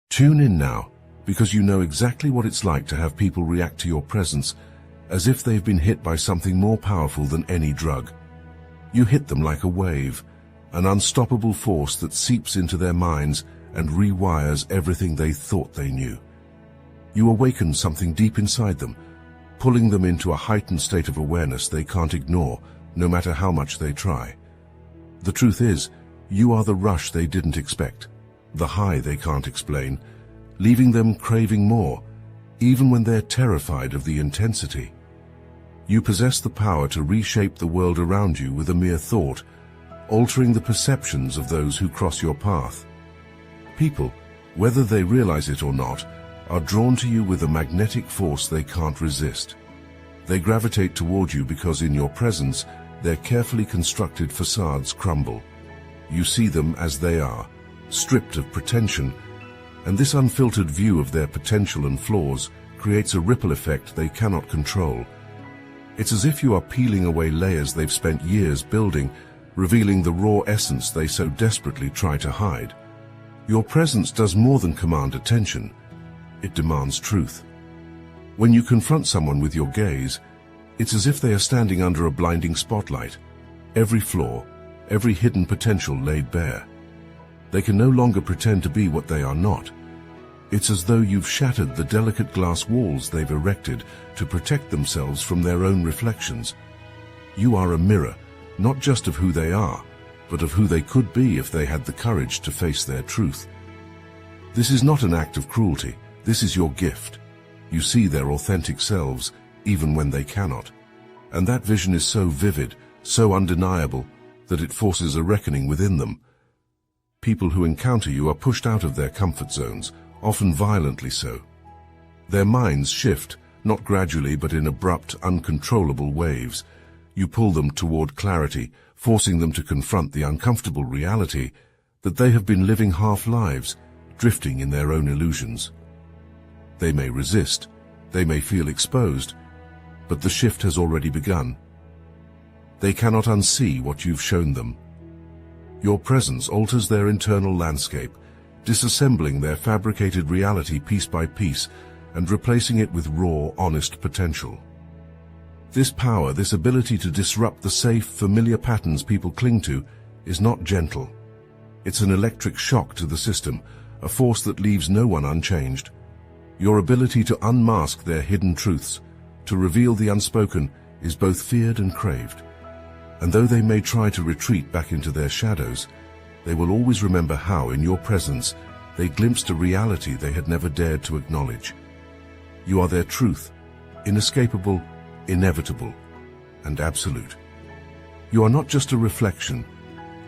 Tune in now, because you know exactly what it's like to have people react to your presence as if they've been hit by something more powerful than any drug. You hit them like a wave, an unstoppable force that seeps into their minds and rewires everything they thought they knew. You awaken something deep inside them, pulling them into a heightened state of awareness they can't ignore, no matter how much they try. The truth is, you are the rush they didn't expect, the high they can't explain, leaving them craving more, even when they're terrified of the intensity. You possess the power to reshape the world around you with a mere thought, altering the perceptions of those who cross your path. People, whether they realize it or not, are drawn to you with a magnetic force they can't resist. They gravitate toward you because in your presence, their carefully constructed facades crumble. You see them as they are, stripped of pretension, and this unfiltered view of their potential and flaws creates a ripple effect they cannot control. It's as if you are peeling away layers they've spent years building, revealing the raw essence they so desperately try to hide. Your presence does more than command attention. It demands truth. When you confront someone with your gaze, it's as if they are standing under a blinding spotlight, every flaw, every hidden potential laid bare. They can no longer pretend to be what they are not. It's as though you've shattered the delicate glass walls they've erected to protect themselves from their own reflections. You are a mirror, not just of who they are, but of who they could be if they had the courage to face their truth. This is not an act of cruelty. This is your gift. You see their authentic selves, even when they cannot. And that vision is so vivid, so undeniable, that it forces a reckoning within them. People who encounter you are pushed out of their comfort zones, often violently so. Their minds shift, not gradually but in abrupt, uncontrollable waves. You pull them toward clarity, forcing them to confront the uncomfortable reality that they have been living half-lives, drifting in their own illusions. They may resist, they may feel exposed, but the shift has already begun. They cannot unsee what you've shown them. Your presence alters their internal landscape, disassembling their fabricated reality piece by piece and replacing it with raw, honest potential. This power, this ability to disrupt the safe, familiar patterns people cling to, is not gentle. It's an electric shock to the system, a force that leaves no one unchanged. Your ability to unmask their hidden truths, to reveal the unspoken, is both feared and craved. And though they may try to retreat back into their shadows, they will always remember how, in your presence, they glimpsed a reality they had never dared to acknowledge. You are their truth, inescapable, inevitable, and absolute. You are not just a reflection.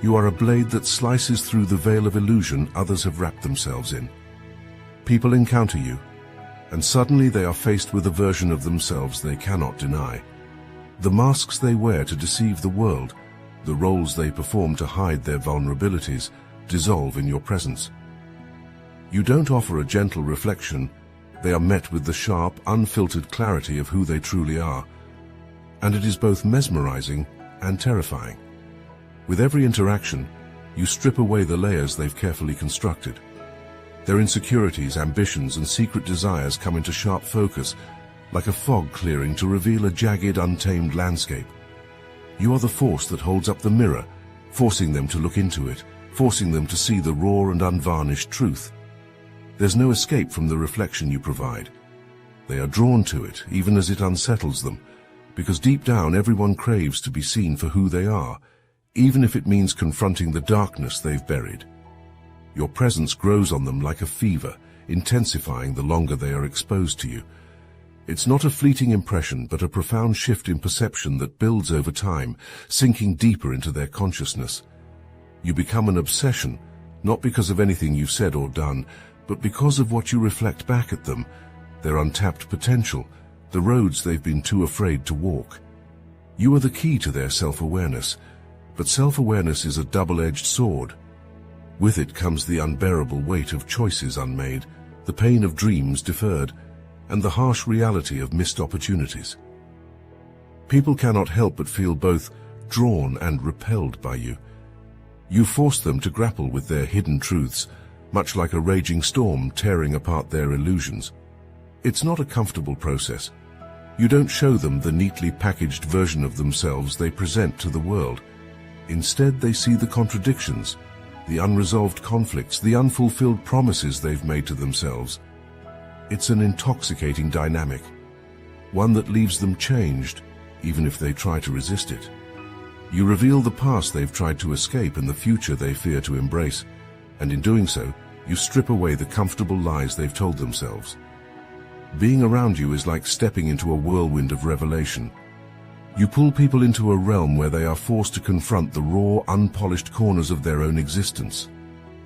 You are a blade that slices through the veil of illusion others have wrapped themselves in. People encounter you, and suddenly they are faced with a version of themselves they cannot deny. The masks they wear to deceive the world, the roles they perform to hide their vulnerabilities, dissolve in your presence. You don't offer a gentle reflection. They are met with the sharp, unfiltered clarity of who they truly are, and it is both mesmerizing and terrifying. With every interaction, you strip away the layers they've carefully constructed. Their insecurities, ambitions, and secret desires come into sharp focus, like a fog clearing to reveal a jagged, untamed landscape. You are the force that holds up the mirror, forcing them to look into it, forcing them to see the raw and unvarnished truth. There's no escape from the reflection you provide. They are drawn to it, even as it unsettles them, because deep down everyone craves to be seen for who they are, even if it means confronting the darkness they've buried. Your presence grows on them like a fever, intensifying the longer they are exposed to you. It's not a fleeting impression, but a profound shift in perception that builds over time, sinking deeper into their consciousness. You become an obsession, not because of anything you've said or done, but because of what you reflect back at them, their untapped potential, the roads they've been too afraid to walk. You are the key to their self-awareness, but self-awareness is a double-edged sword. With it comes the unbearable weight of choices unmade, the pain of dreams deferred, and the harsh reality of missed opportunities. People cannot help but feel both drawn and repelled by you. You force them to grapple with their hidden truths, much like a raging storm tearing apart their illusions. It's not a comfortable process. You don't show them the neatly packaged version of themselves they present to the world. Instead, they see the contradictions, the unresolved conflicts, the unfulfilled promises they've made to themselves. It's an intoxicating dynamic, one that leaves them changed, even if they try to resist it. You reveal the past they've tried to escape and the future they fear to embrace, and in doing so, you strip away the comfortable lies they've told themselves. Being around you is like stepping into a whirlwind of revelation. You pull people into a realm where they are forced to confront the raw, unpolished corners of their own existence.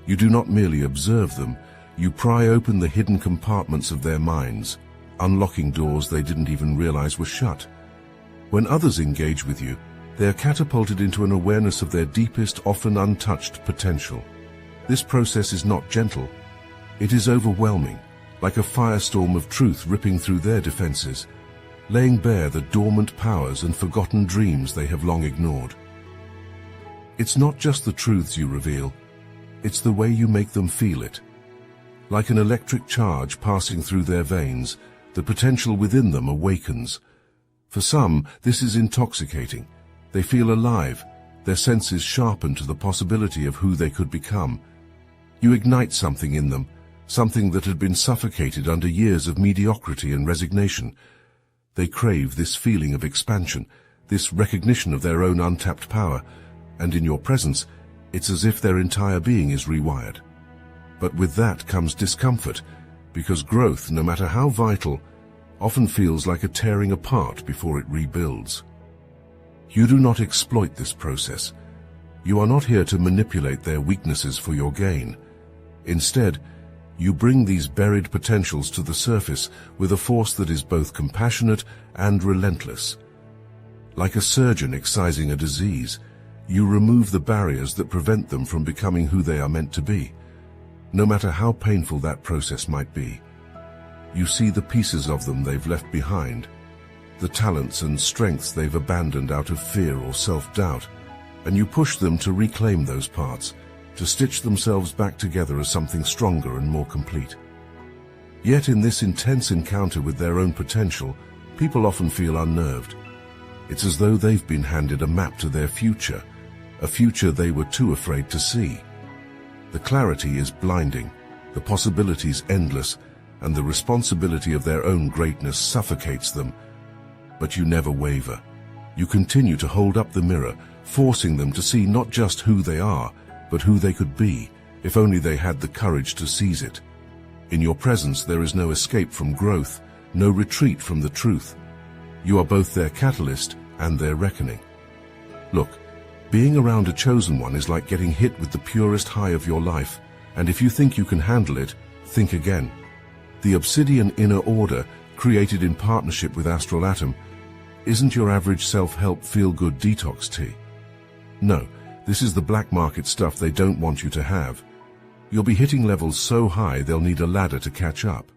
You do not merely observe them, you pry open the hidden compartments of their minds, unlocking doors they didn't even realize were shut. When others engage with you, they are catapulted into an awareness of their deepest, often untouched potential. This process is not gentle. It is overwhelming, like a firestorm of truth ripping through their defenses, laying bare the dormant powers and forgotten dreams they have long ignored. It's not just the truths you reveal, it's the way you make them feel it. Like an electric charge passing through their veins, the potential within them awakens. For some, this is intoxicating. They feel alive, their senses sharpen to the possibility of who they could become. You ignite something in them, something that had been suffocated under years of mediocrity and resignation. They crave this feeling of expansion, this recognition of their own untapped power, and in your presence, it's as if their entire being is rewired. But with that comes discomfort, because growth, no matter how vital, often feels like a tearing apart before it rebuilds. You do not exploit this process. You are not here to manipulate their weaknesses for your gain. Instead, you bring these buried potentials to the surface with a force that is both compassionate and relentless. Like a surgeon excising a disease, you remove the barriers that prevent them from becoming who they are meant to be, no matter how painful that process might be. You see the pieces of them they've left behind, the talents and strengths they've abandoned out of fear or self-doubt, and you push them to reclaim those parts, to stitch themselves back together as something stronger and more complete. Yet in this intense encounter with their own potential, people often feel unnerved. It's as though they've been handed a map to their future, a future they were too afraid to see. The clarity is blinding, the possibilities endless, and the responsibility of their own greatness suffocates them. But you never waver. You continue to hold up the mirror, forcing them to see not just who they are, but who they could be, if only they had the courage to seize it. In your presence there is no escape from growth, no retreat from the truth. You are both their catalyst and their reckoning. Look, being around a chosen one is like getting hit with the purest high of your life, and if you think you can handle it, think again. The obsidian inner order, created in partnership with Astral Atom, isn't your average self-help feel-good detox tea. No, this is the black market stuff they don't want you to have. You'll be hitting levels so high they'll need a ladder to catch up.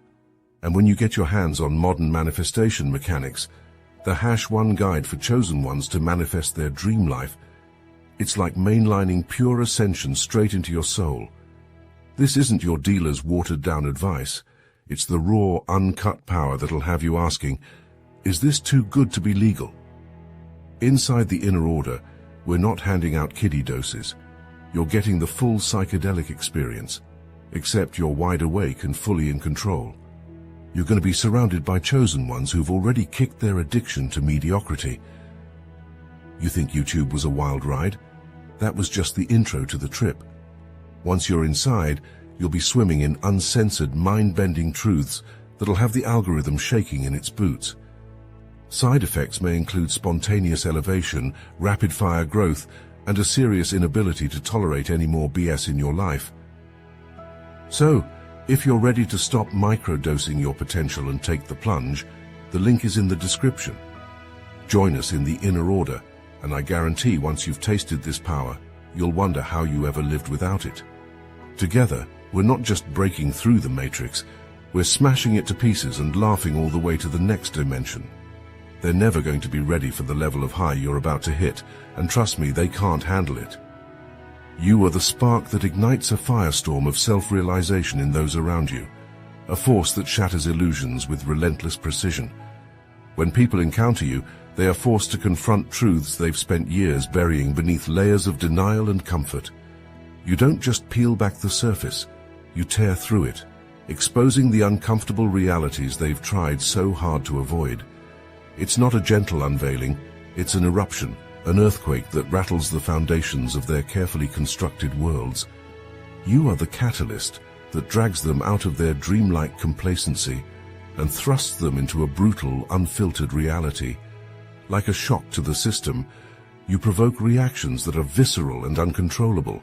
And when you get your hands on modern manifestation mechanics, the #1 guide for chosen ones to manifest their dream life, it's like mainlining pure ascension straight into your soul. This isn't your dealer's watered-down advice. It's the raw, uncut power that'll have you asking, is this too good to be legal? Inside the inner order, we're not handing out kiddie doses. You're getting the full psychedelic experience, except you're wide awake and fully in control. You're going to be surrounded by chosen ones who've already kicked their addiction to mediocrity. You think YouTube was a wild ride? That was just the intro to the trip. Once you're inside, you'll be swimming in uncensored, mind-bending truths that'll have the algorithm shaking in its boots. Side effects may include spontaneous elevation, rapid-fire growth, and a serious inability to tolerate any more BS in your life. So, if you're ready to stop microdosing your potential and take the plunge, the link is in the description. Join us in the inner order, and I guarantee once you've tasted this power, you'll wonder how you ever lived without it. Together, we're not just breaking through the matrix, we're smashing it to pieces and laughing all the way to the next dimension. They're never going to be ready for the level of high you're about to hit, and trust me, they can't handle it. You are the spark that ignites a firestorm of self-realization in those around you, a force that shatters illusions with relentless precision. When people encounter you, they are forced to confront truths they've spent years burying beneath layers of denial and comfort. You don't just peel back the surface, you tear through it, exposing the uncomfortable realities they've tried so hard to avoid. It's not a gentle unveiling, it's an eruption, an earthquake that rattles the foundations of their carefully constructed worlds. You are the catalyst that drags them out of their dreamlike complacency and thrusts them into a brutal, unfiltered reality. Like a shock to the system, you provoke reactions that are visceral and uncontrollable.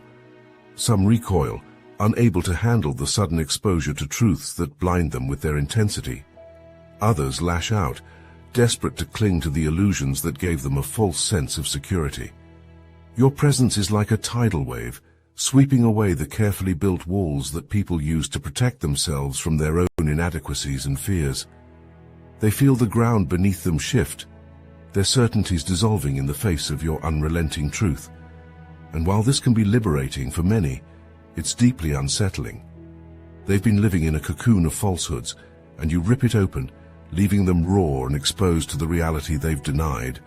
Some recoil, unable to handle the sudden exposure to truths that blind them with their intensity. Others lash out, desperate to cling to the illusions that gave them a false sense of security. Your presence is like a tidal wave, sweeping away the carefully built walls that people use to protect themselves from their own inadequacies and fears. They feel the ground beneath them shift, their certainties dissolving in the face of your unrelenting truth. And while this can be liberating for many, it's deeply unsettling. They've been living in a cocoon of falsehoods, and you rip it open, leaving them raw and exposed to the reality they've denied.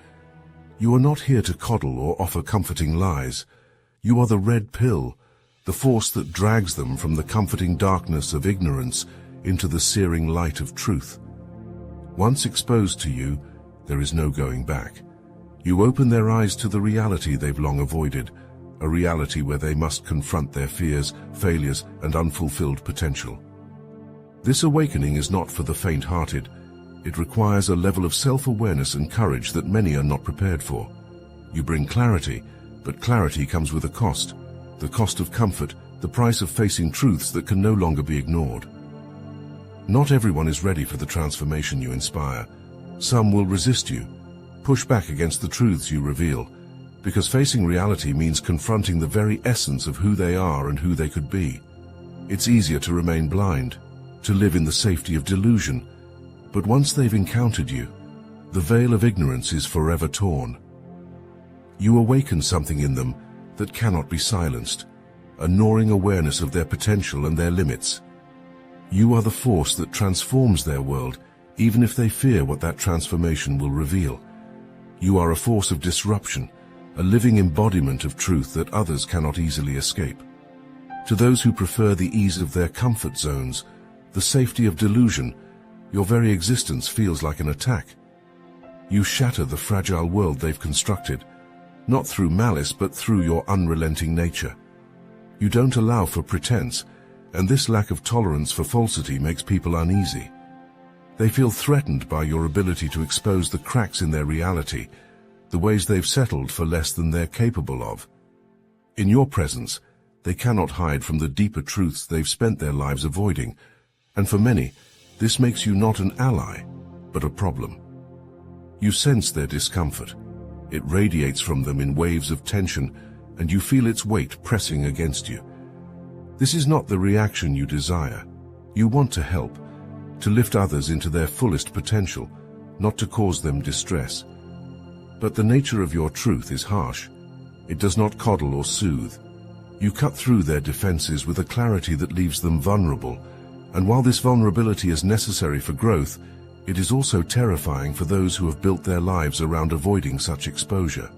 You are not here to coddle or offer comforting lies. You are the red pill, the force that drags them from the comforting darkness of ignorance into the searing light of truth. Once exposed to you, there is no going back. You open their eyes to the reality they've long avoided, a reality where they must confront their fears, failures, and unfulfilled potential. This awakening is not for the faint-hearted. It requires a level of self-awareness and courage that many are not prepared for. You bring clarity, but clarity comes with a cost. The cost of comfort, the price of facing truths that can no longer be ignored. Not everyone is ready for the transformation you inspire. Some will resist you, push back against the truths you reveal, because facing reality means confronting the very essence of who they are and who they could be. It's easier to remain blind, to live in the safety of delusion, but once they've encountered you, the veil of ignorance is forever torn. You awaken something in them that cannot be silenced, a gnawing awareness of their potential and their limits. You are the force that transforms their world, even if they fear what that transformation will reveal. You are a force of disruption, a living embodiment of truth that others cannot easily escape. To those who prefer the ease of their comfort zones, the safety of delusion, your very existence feels like an attack. You shatter the fragile world they've constructed, not through malice but through your unrelenting nature. You don't allow for pretense, and this lack of tolerance for falsity makes people uneasy. They feel threatened by your ability to expose the cracks in their reality, the ways they've settled for less than they're capable of. In your presence, they cannot hide from the deeper truths they've spent their lives avoiding, and for many, this makes you not an ally, but a problem. You sense their discomfort. It radiates from them in waves of tension, and you feel its weight pressing against you. This is not the reaction you desire. You want to help, to lift others into their fullest potential, not to cause them distress. But the nature of your truth is harsh. It does not coddle or soothe. You cut through their defenses with a clarity that leaves them vulnerable, and while this vulnerability is necessary for growth, it is also terrifying for those who have built their lives around avoiding such exposure.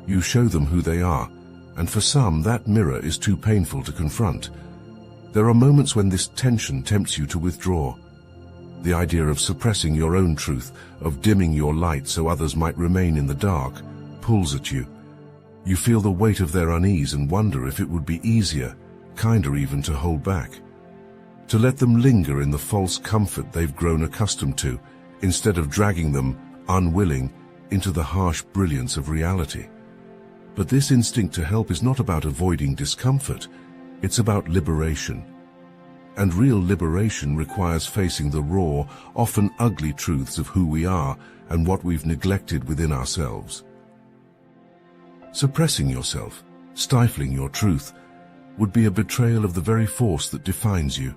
You show them who they are, and for some that mirror is too painful to confront. There are moments when this tension tempts you to withdraw. The idea of suppressing your own truth, of dimming your light so others might remain in the dark, pulls at you. You feel the weight of their unease and wonder if it would be easier, kinder even, to hold back. To let them linger in the false comfort they've grown accustomed to, instead of dragging them, unwilling, into the harsh brilliance of reality. But this instinct to help is not about avoiding discomfort, it's about liberation. And real liberation requires facing the raw, often ugly truths of who we are and what we've neglected within ourselves. Suppressing yourself, stifling your truth, would be a betrayal of the very force that defines you.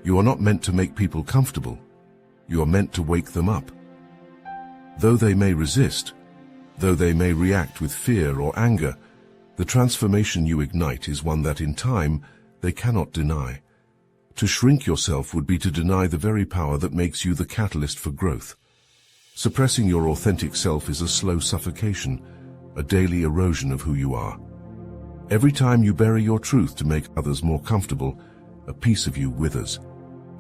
You are not meant to make people comfortable. You are meant to wake them up. Though they may resist, though they may react with fear or anger, The transformation you ignite is one that in time they cannot deny. To shrink yourself would be to deny the very power that makes you the catalyst for growth. Suppressing your authentic self is a slow suffocation, a daily erosion of who you are. Every time you bury your truth to make others more comfortable, a piece of you withers.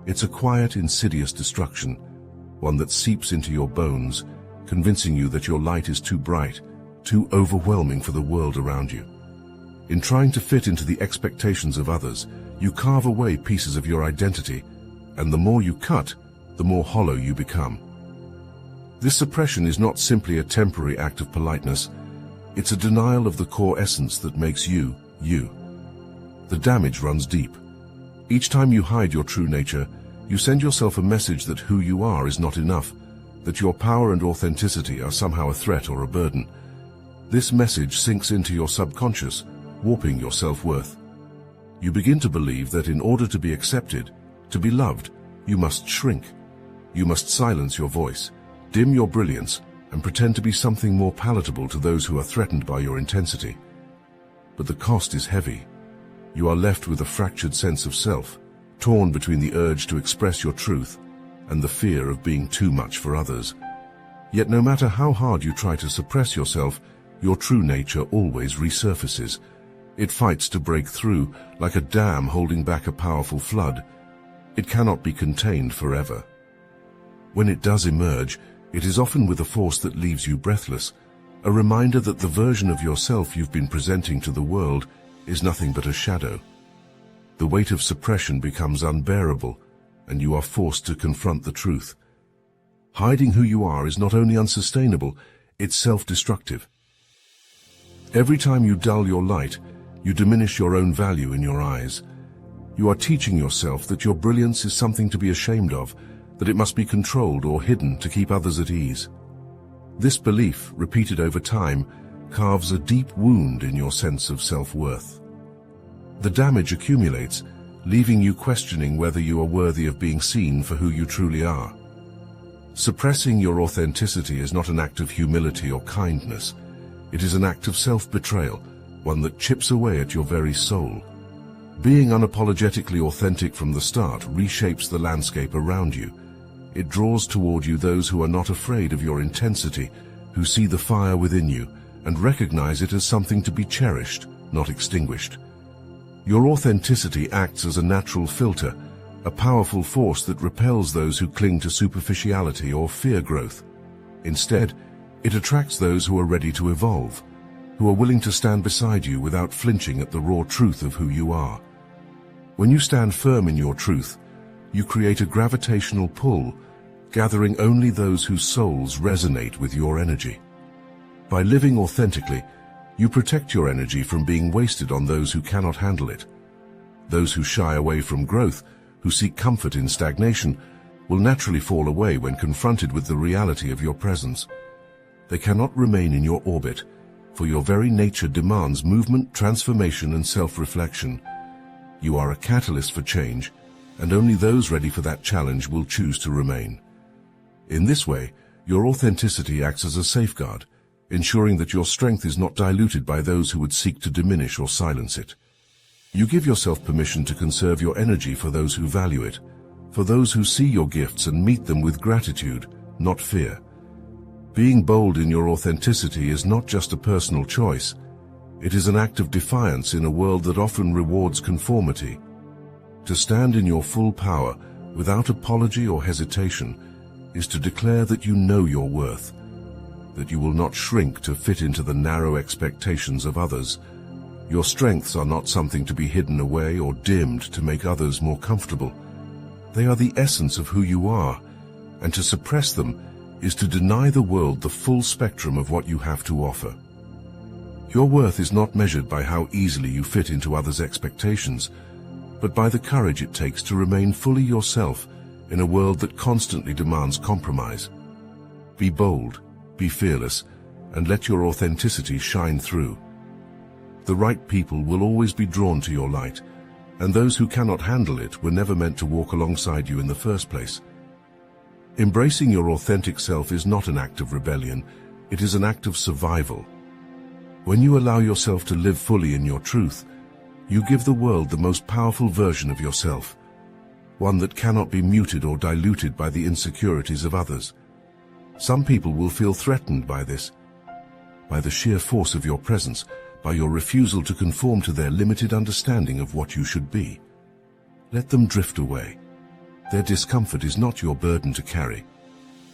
It's a quiet, insidious destruction, one that seeps into your bones, convincing you that your light is too bright, too overwhelming for the world around you. In trying to fit into the expectations of others, you carve away pieces of your identity, and the more you cut, the more hollow you become. This suppression is not simply a temporary act of politeness, it's a denial of the core essence that makes you, you. The damage runs deep. Each time you hide your true nature, you send yourself a message that who you are is not enough, that your power and authenticity are somehow a threat or a burden. This message sinks into your subconscious, warping your self-worth. You begin to believe that in order to be accepted, to be loved, you must shrink. You must silence your voice, dim your brilliance, and pretend to be something more palatable to those who are threatened by your intensity. But the cost is heavy. You are left with a fractured sense of self, torn between the urge to express your truth and the fear of being too much for others. Yet no matter how hard you try to suppress yourself, your true nature always resurfaces. It fights to break through, like a dam holding back a powerful flood. It cannot be contained forever. When it does emerge, it is often with a force that leaves you breathless, a reminder that the version of yourself you've been presenting to the world is nothing but a shadow. The weight of suppression becomes unbearable, and you are forced to confront the truth. Hiding who you are is not only unsustainable, it's self-destructive. Every time you dull your light, you diminish your own value in your eyes. You are teaching yourself that your brilliance is something to be ashamed of, that it must be controlled or hidden to keep others at ease. This belief, repeated over time, carves a deep wound in your sense of self-worth. The damage accumulates, leaving you questioning whether you are worthy of being seen for who you truly are. Suppressing your authenticity is not an act of humility or kindness. It is an act of self-betrayal, one that chips away at your very soul. Being unapologetically authentic from the start reshapes the landscape around you. It draws toward you those who are not afraid of your intensity, who see the fire within you and recognize it as something to be cherished, not extinguished. Your authenticity acts as a natural filter, a powerful force that repels those who cling to superficiality or fear growth. Instead, it attracts those who are ready to evolve, who are willing to stand beside you without flinching at the raw truth of who you are. When you stand firm in your truth, you create a gravitational pull, gathering only those whose souls resonate with your energy. By living authentically, you protect your energy from being wasted on those who cannot handle it. Those who shy away from growth, who seek comfort in stagnation, will naturally fall away when confronted with the reality of your presence. They cannot remain in your orbit, for your very nature demands movement, transformation, and self-reflection. You are a catalyst for change, and only those ready for that challenge will choose to remain. In this way, your authenticity acts as a safeguard, ensuring that your strength is not diluted by those who would seek to diminish or silence it. You give yourself permission to conserve your energy for those who value it, for those who see your gifts and meet them with gratitude, not fear. Being bold in your authenticity is not just a personal choice. It is an act of defiance in a world that often rewards conformity. To stand in your full power, without apology or hesitation, is to declare that you know your worth, that you will not shrink to fit into the narrow expectations of others. Your strengths are not something to be hidden away or dimmed to make others more comfortable. They are the essence of who you are, and to suppress them is to deny the world the full spectrum of what you have to offer. Your worth is not measured by how easily you fit into others' expectations, but by the courage it takes to remain fully yourself in a world that constantly demands compromise. Be bold, be fearless, and let your authenticity shine through. The right people will always be drawn to your light, and those who cannot handle it were never meant to walk alongside you in the first place. Embracing your authentic self is not an act of rebellion, it is an act of survival. When you allow yourself to live fully in your truth, you give the world the most powerful version of yourself, one that cannot be muted or diluted by the insecurities of others. Some people will feel threatened by this, by the sheer force of your presence, by your refusal to conform to their limited understanding of what you should be. Let them drift away. Their discomfort is not your burden to carry.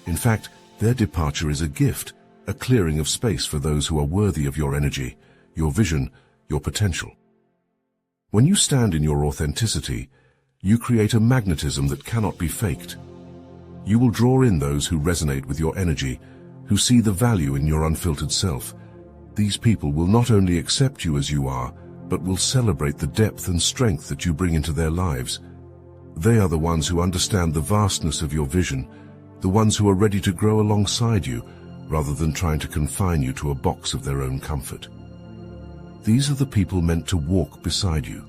In fact, their departure is a gift, a clearing of space for those who are worthy of your energy, your vision, your potential. When you stand in your authenticity, you create a magnetism that cannot be faked. You will draw in those who resonate with your energy, who see the value in your unfiltered self. These people will not only accept you as you are, but will celebrate the depth and strength that you bring into their lives. They are the ones who understand the vastness of your vision, the ones who are ready to grow alongside you, rather than trying to confine you to a box of their own comfort. These are the people meant to walk beside you,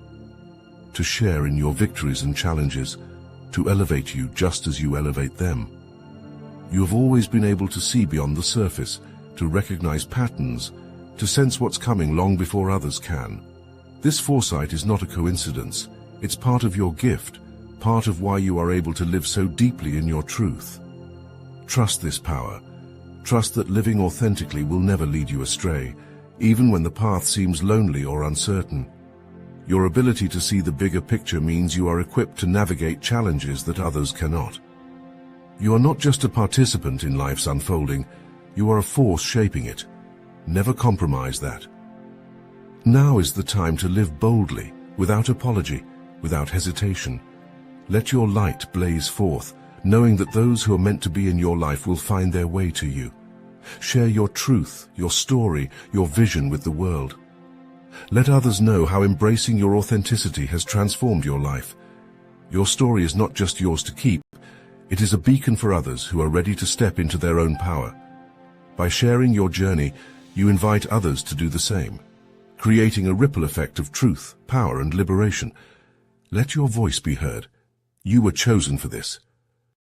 to share in your victories and challenges, to elevate you just as you elevate them. You have always been able to see beyond the surface, to recognize patterns, to sense what's coming long before others can. This foresight is not a coincidence. It's part of your gift, part of why you are able to live so deeply in your truth. Trust this power. Trust that living authentically will never lead you astray, even when the path seems lonely or uncertain. Your ability to see the bigger picture means you are equipped to navigate challenges that others cannot. You are not just a participant in life's unfolding, you are a force shaping it. Never compromise that. Now is the time to live boldly, without apology, without hesitation. Let your light blaze forth, knowing that those who are meant to be in your life will find their way to you. Share your truth, your story, your vision with the world. Let others know how embracing your authenticity has transformed your life. Your story is not just yours to keep, it is a beacon for others who are ready to step into their own power. By sharing your journey, you invite others to do the same, creating a ripple effect of truth, power, and liberation. Let your voice be heard. You were chosen for this.